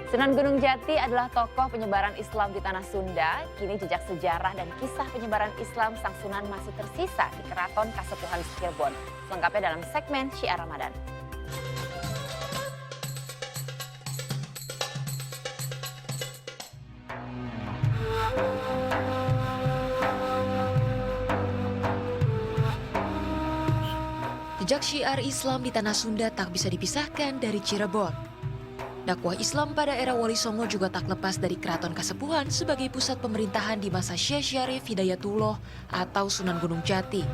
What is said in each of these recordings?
Sunan Gunung Jati adalah tokoh penyebaran Islam di tanah Sunda. Kini jejak sejarah dan kisah penyebaran Islam Sang Sunan masih tersisa di Keraton Kasepuhan Cirebon. Selengkapnya dalam segmen Syiar Ramadan. Jejak syiar Islam di tanah Sunda tak bisa dipisahkan dari Cirebon. Dakwah Islam pada era Wali Songo juga tak lepas dari Keraton Kasepuhan sebagai pusat pemerintahan di masa Syekh Syarif Hidayatullah atau Sunan Gunung Jati.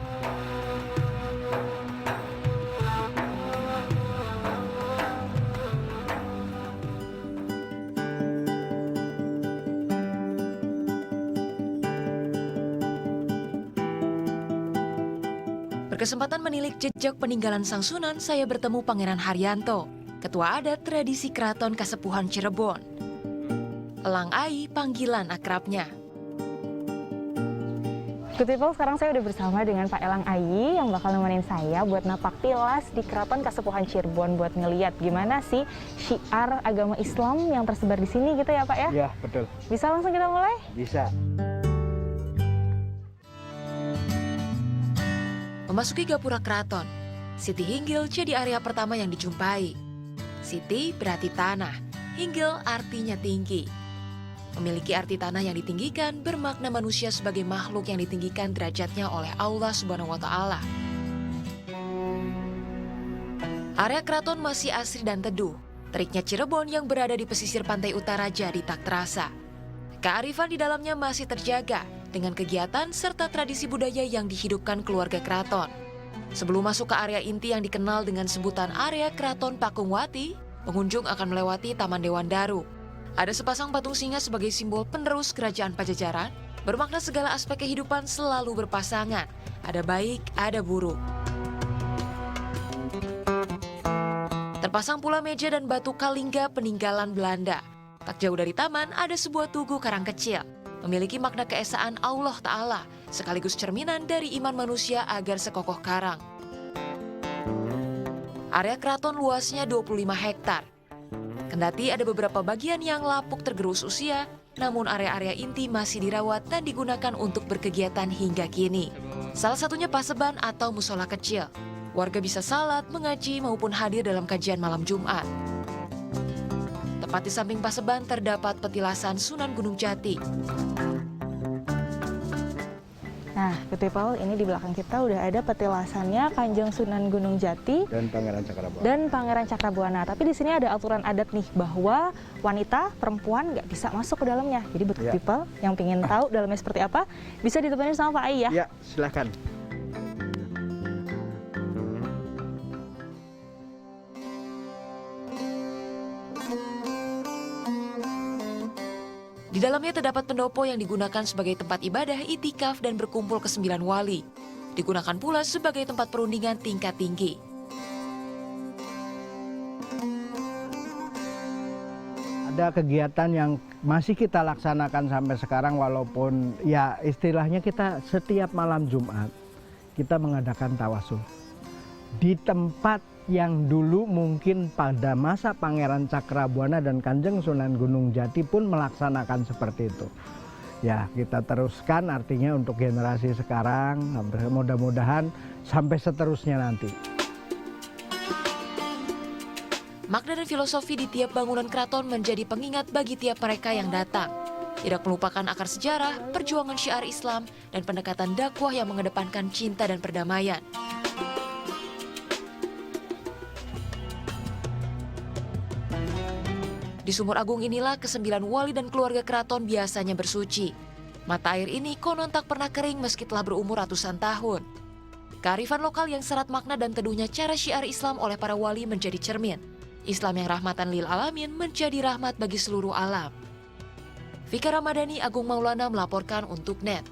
Berkesempatan menilik jejak peninggalan Sang Sunan, saya bertemu Pangeran Haryanto, Ketua Adat Tradisi Keraton Kasepuhan Cirebon. Elang Ai panggilan akrabnya. Good people, sekarang saya udah bersama dengan Pak Elang Ai yang bakal nemenin saya buat napak tilas di Keraton Kasepuhan Cirebon buat ngeliat gimana sih syiar agama Islam yang tersebar di sini gitu ya Pak ya? Iya, betul. Bisa langsung kita mulai? Bisa. Memasuki gapura keraton, Siti Hinggil jadi area pertama yang dijumpai. Siti berarti tanah, Hinggil artinya tinggi. Memiliki arti tanah yang ditinggikan bermakna manusia sebagai makhluk yang ditinggikan derajatnya oleh Allah Subhanahu wa Ta'ala. Area keraton masih asri dan teduh. Teriknya Cirebon yang berada di pesisir pantai utara jadi tak terasa. Kearifan di dalamnya masih terjaga dengan kegiatan serta tradisi budaya yang dihidupkan keluarga keraton. Sebelum masuk ke area inti yang dikenal dengan sebutan area Keraton Pakungwati, pengunjung akan melewati Taman Dewan Daru. Ada sepasang patung singa sebagai simbol penerus kerajaan Pajajaran, bermakna segala aspek kehidupan selalu berpasangan. Ada baik, ada buruk. Terpasang pula meja dan batu kalingga peninggalan Belanda. Tak jauh dari taman ada sebuah tugu karang kecil. Memiliki makna keesaan Allah Ta'ala, sekaligus cerminan dari iman manusia agar sekokoh karang. Area keraton luasnya 25 hektar. Kendati ada beberapa bagian yang lapuk tergerus usia, namun area-area inti masih dirawat dan digunakan untuk berkegiatan hingga kini. Salah satunya paseban atau musola kecil. Warga bisa salat, mengaji, maupun hadir dalam kajian malam Jumat. Tepat di samping paseban terdapat petilasan Sunan Gunung Jati. Nah, good people, ini di belakang kita udah ada petilasannya Kanjeng Sunan Gunung Jati Dan Pangeran Cakrabuana. Tapi di sini ada aturan adat nih bahwa wanita, perempuan nggak bisa masuk ke dalamnya. Jadi buat good people yang pengen tahu dalamnya seperti apa, bisa ditemenin sama Pak Ai ya. Ya, silakan. Di dalamnya terdapat pendopo yang digunakan sebagai tempat ibadah, itikaf, dan berkumpul ke-9 wali. Digunakan pula sebagai tempat perundingan tingkat tinggi. Ada kegiatan yang masih kita laksanakan sampai sekarang walaupun ya istilahnya kita setiap malam Jumat kita mengadakan tawasul. Di tempat yang dulu mungkin pada masa Pangeran Cakrabuana dan Kanjeng Sunan Gunung Jati pun melaksanakan seperti itu. Ya, kita teruskan artinya untuk generasi sekarang, mudah-mudahan sampai seterusnya nanti. Makna dan filosofi di tiap bangunan keraton menjadi pengingat bagi tiap mereka yang datang. Tidak melupakan akar sejarah, perjuangan syiar Islam, dan pendekatan dakwah yang mengedepankan cinta dan perdamaian. Di Sumur Agung inilah ke-9 wali dan keluarga keraton biasanya bersuci. Mata air ini konon tak pernah kering meski telah berumur ratusan tahun. Kearifan lokal yang syarat makna dan teduhnya cara syiar Islam oleh para wali menjadi cermin. Islam yang rahmatan lil alamin menjadi rahmat bagi seluruh alam. Vika Ramadhani, Agung Maulana melaporkan untuk NET.